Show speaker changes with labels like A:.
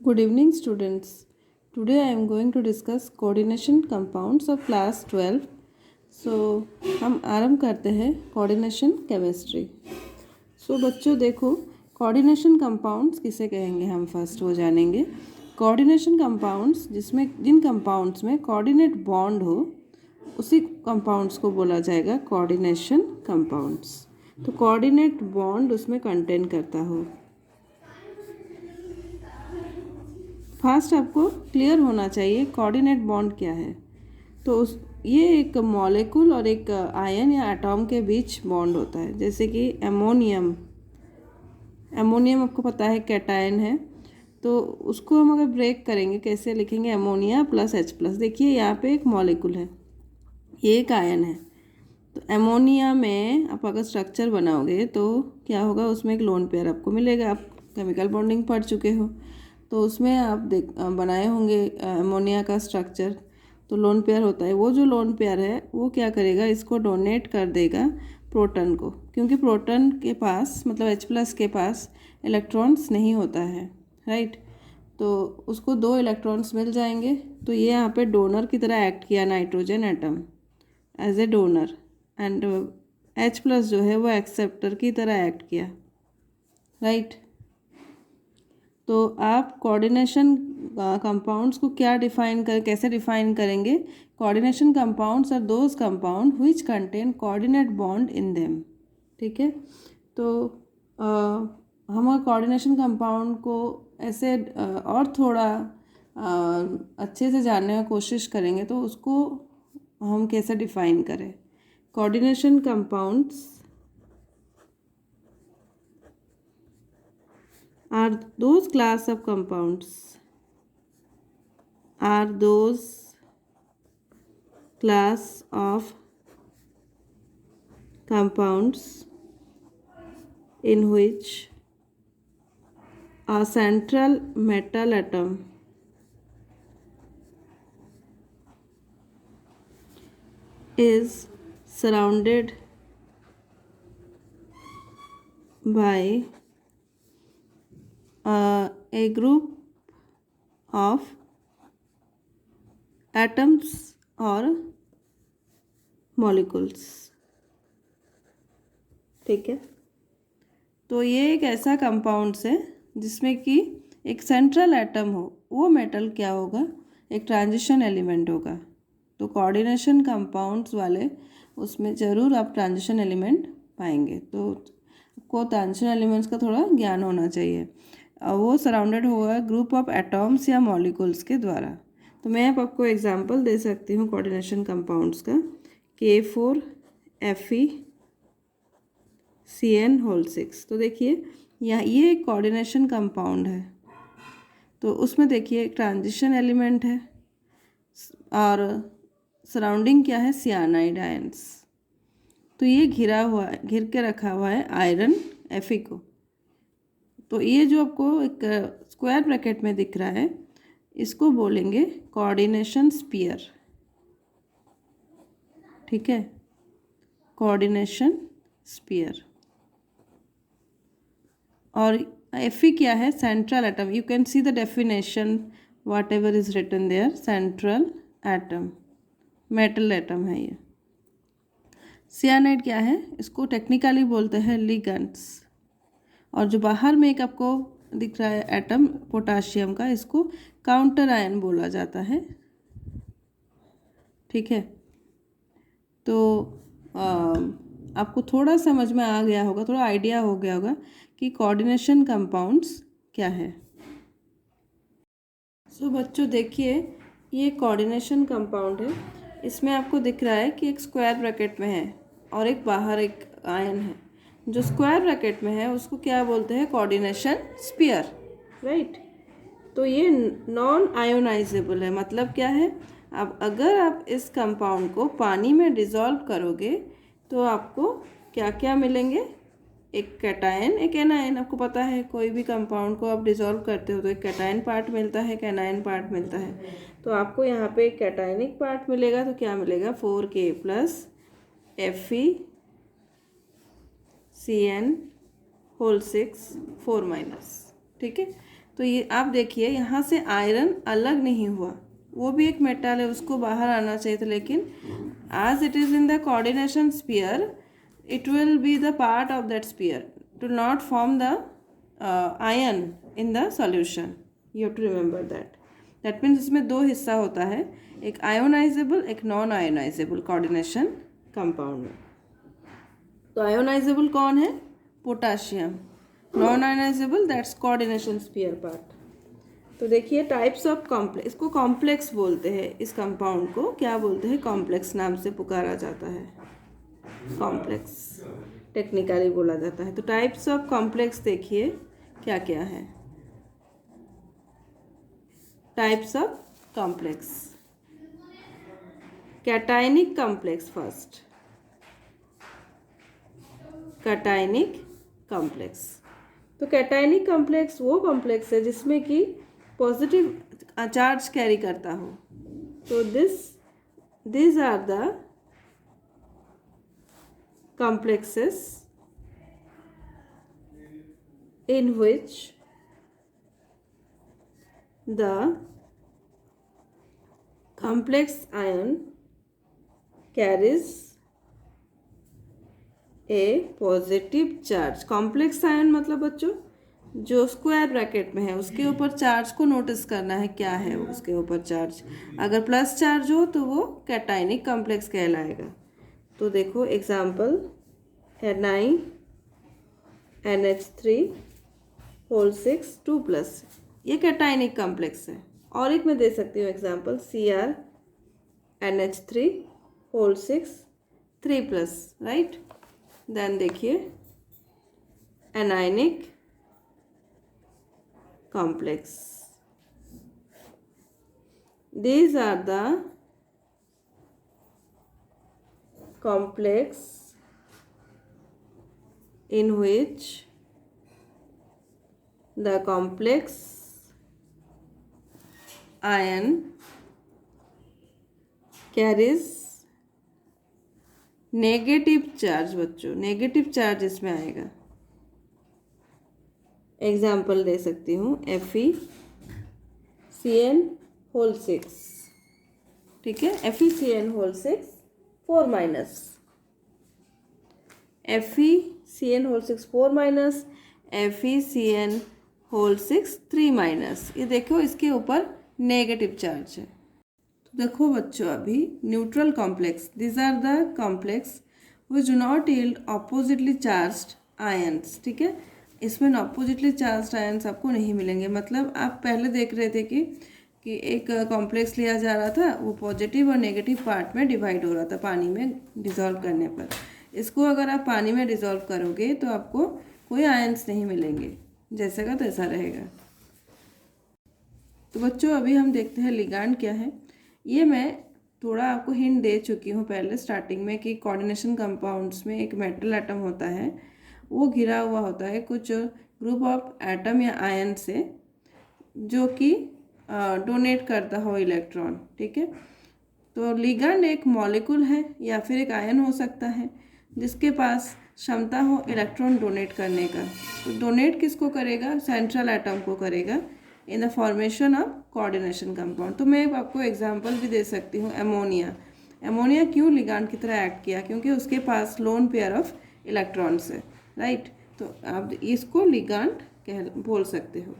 A: Good evening, students. Today I am going to discuss coordination compounds of class 12. So हम आरंभ करते हैं coordination chemistry. बच्चों देखो, कोऑर्डिनेशन कंपाउंड्स किसे कहेंगे हम फर्स्ट वो जानेंगे। कोऑर्डिनेशन कंपाउंड्स जिन कंपाउंड्स में कोऑर्डिनेट बॉन्ड हो उसी कंपाउंड्स को बोला जाएगा कोऑर्डिनेशन कंपाउंड्स। तो कोऑर्डिनेट बॉन्ड उसमें कंटेन करता हो। फर्स्ट आपको क्लियर होना चाहिए कोऑर्डिनेट बॉन्ड क्या है। ये एक मॉलिक्यूल और एक आयन या एटॉम के बीच बॉन्ड होता है। जैसे कि एमोनियम आपको पता है कैटायन है, तो उसको हम अगर ब्रेक करेंगे कैसे लिखेंगे, अमोनिया प्लस H प्लस। देखिए यहाँ पे एक मॉलिक्यूल है, ये एक आयन है। तो एमोनिया में आप अगर स्ट्रक्चर बनाओगे तो क्या होगा, उसमें एक लोन पेयर आपको मिलेगा। आप केमिकल बॉन्डिंग पढ़ चुके हो, तो उसमें आप बनाए होंगे अमोनिया का स्ट्रक्चर। तो लोन पेयर होता है, वो जो लोन पेयर है वो क्या करेगा, इसको डोनेट कर देगा प्रोटॉन को, क्योंकि प्रोटॉन के पास मतलब H प्लस के पास इलेक्ट्रॉन्स नहीं होता है, राइट। तो उसको 2 इलेक्ट्रॉन्स मिल जाएंगे। तो ये यहाँ पे डोनर की तरह एक्ट किया, nitrogen atom as a donor, and H plus जो है वो एक्सेप्टर की तरह एक्ट किया, राइट। तो आप कोऑर्डिनेशन कंपाउंड्स को कैसे डिफाइन करेंगे। Coordination compounds are those compound which contain coordinate bond in them. ठीक है, तो हम कोऑर्डिनेशन कंपाउंड को ऐसे और थोड़ा अच्छे से जानने की कोशिश करेंगे, तो उसको हम कैसे डिफाइन करें। Coordination compounds are those class of compounds in which a central metal atom is surrounded by a group of atoms or molecules। ठीक है, तो ये एक ऐसा कंपाउंड्स है जिसमें कि एक सेंट्रल एटम हो, वो मेटल क्या होगा, एक ट्रांजिशन एलिमेंट होगा। तो कोऑर्डिनेशन कंपाउंड्स वाले उसमें ज़रूर आप ट्रांजिशन एलिमेंट पाएंगे। तो आपको ट्रांजिशन एलिमेंट्स का थोड़ा ज्ञान होना चाहिए। वो सराउंडेड होगा ग्रुप ऑफ एटॉम्स या मॉलिक्यूल्स के द्वारा। तो मैं आपको एग्जांपल दे सकती हूँ कोऑर्डिनेशन कंपाउंड्स का, K4FeCN6। तो देखिए यहाँ ये एक कोऑर्डिनेशन कंपाउंड है। तो उसमें देखिए एक ट्रांजिशन एलिमेंट है और सराउंडिंग क्या है, सियानाइड आयंस। तो ये घिर के रखा हुआ है आयरन Fe को। तो ये जो आपको एक स्क्वायर ब्रैकेट में दिख रहा है, इसको बोलेंगे कोऑर्डिनेशन स्फीयर। ठीक है, कोऑर्डिनेशन स्फीयर। और Fe क्या है, central atom. You can see the definition whatever is written there, central atom, metal atom है ये। सियानाइड क्या है, इसको टेक्निकली बोलते हैं लिगेंड्स। और जो बाहर में एक आपको दिख रहा है एटम पोटाशियम का, इसको काउंटर आयन बोला जाता है। ठीक है, तो आपको थोड़ा समझ में आ गया होगा, थोड़ा आइडिया हो गया होगा कि कोऑर्डिनेशन कंपाउंड्स क्या है। बच्चों देखिए, ये कोऑर्डिनेशन कंपाउंड है। इसमें आपको दिख रहा है कि एक स्क्वायर ब्रैकेट में है और एक बाहर एक आयन है। जो स्क्वायर ब्रैकेट में है उसको क्या बोलते हैं, कोऑर्डिनेशन स्फीयर, राइट। तो ये नॉन आयोनाइजेबल है। मतलब क्या है, अब अगर आप इस कंपाउंड को पानी में डिज़ोल्व करोगे तो आपको क्या क्या मिलेंगे, एक कैटायन एक एनायन। आपको पता है कोई भी कंपाउंड को आप डिज़ोल्व करते हो तो एक कैटायन पार्ट मिलता है, एक एनायन पार्ट मिलता है। तो आपको यहाँ पे एक कैटायनिक पार्ट मिलेगा, तो क्या मिलेगा, 4K प्लस FeCN6 4 माइनस। ठीक है, तो ये आप देखिए यहाँ से आयरन अलग नहीं हुआ, वो भी एक मेटल है, उसको बाहर आना चाहिए था, लेकिन as it is in the coordination sphere it will be the part of that sphere, it will not form the ion in the solution. You have to remember that means इसमें दो हिस्सा होता है, एक आयोनाइजेबल एक non ionisable coordination compound में। तो ionisable कौन है? Potassium. Non ionisable that's coordination sphere part. तो देखिए टाइप्स ऑफ कॉम्प्लेक्स, इसको कॉम्प्लेक्स बोलते हैं, इस कंपाउंड को क्या बोलते हैं? कॉम्प्लेक्स नाम से पुकारा जाता है, कॉम्प्लेक्स टेक्निकली बोला जाता है। तो टाइप्स ऑफ कॉम्प्लेक्स देखिए क्या क्या है। Types of complex, cationic complex first, cationic complex. तो कैटायनिक कॉम्प्लेक्स वो कॉम्प्लेक्स है जिसमें कि पॉजिटिव चार्ज कैरी करता हो। तो these are the complexes in which the complex ion carries a positive charge। Complex ion मतलब बच्चों जो स्क्वायर ब्रैकेट में है उसके ऊपर चार्ज को नोटिस करना है, क्या है उसके ऊपर चार्ज। अगर प्लस चार्ज हो तो वो कैटायनिक कॉम्प्लेक्स कहलाएगा। तो देखो एग्जाम्पल NiNH3 2+, ये कैटायनिक कॉम्प्लेक्स है। और एक मैं दे सकती हूँ एग्जाम्पल CrNH3 3+, राइट। देन देखिए anionic complex, these are the complex in which the complex ion carries negative charge. बच्चों नेगेटिव चार्ज इसमें आएगा। एग्जाम्पल दे सकती हूँ FeCN6, ठीक है, FeCN6 4-, FeCN6 4-, FeCN6 3-। ये देखो इसके ऊपर नेगेटिव चार्ज है। तो देखो बच्चों अभी neutral complex, this are the complex which do not yield oppositely charged ions, ठीक है। इसमें ऑपोजिटली चार्ज्ड आयंस आपको नहीं मिलेंगे। मतलब आप पहले देख रहे थे कि एक कॉम्प्लेक्स लिया जा रहा था, वो पॉजिटिव और नेगेटिव पार्ट में डिवाइड हो रहा था पानी में डिज़ोल्व करने पर। इसको अगर आप पानी में डिज़ोल्व करोगे तो आपको कोई आयंस नहीं मिलेंगे, जैसा का तैसा रहेगा। तो बच्चों अभी हम देखते हैं लिगांड क्या है। ये मैं थोड़ा आपको हिंट दे चुकी हूँ पहले स्टार्टिंग में कि कोऑर्डिनेशन कंपाउंड्स में एक मेटल एटम होता है, वो घिरा हुआ होता है कुछ ग्रुप ऑफ एटम या आयन से जो कि डोनेट करता हो इलेक्ट्रॉन, ठीक है। तो लिगैंड एक मॉलिक्यूल है या फिर एक आयन हो सकता है जिसके पास क्षमता हो इलेक्ट्रॉन डोनेट करने का। तो डोनेट किसको करेगा? सेंट्रल एटम को करेगा in the formation of coordination compound. तो मैं आपको एग्जांपल भी दे सकती हूँ अमोनिया। अमोनिया क्यों लिगैंड की तरह एक्ट किया? क्योंकि उसके पास लोन पेयर ऑफ इलेक्ट्रॉन्स है, राइट। तो आप इसको लिगैंड बोल सकते हो।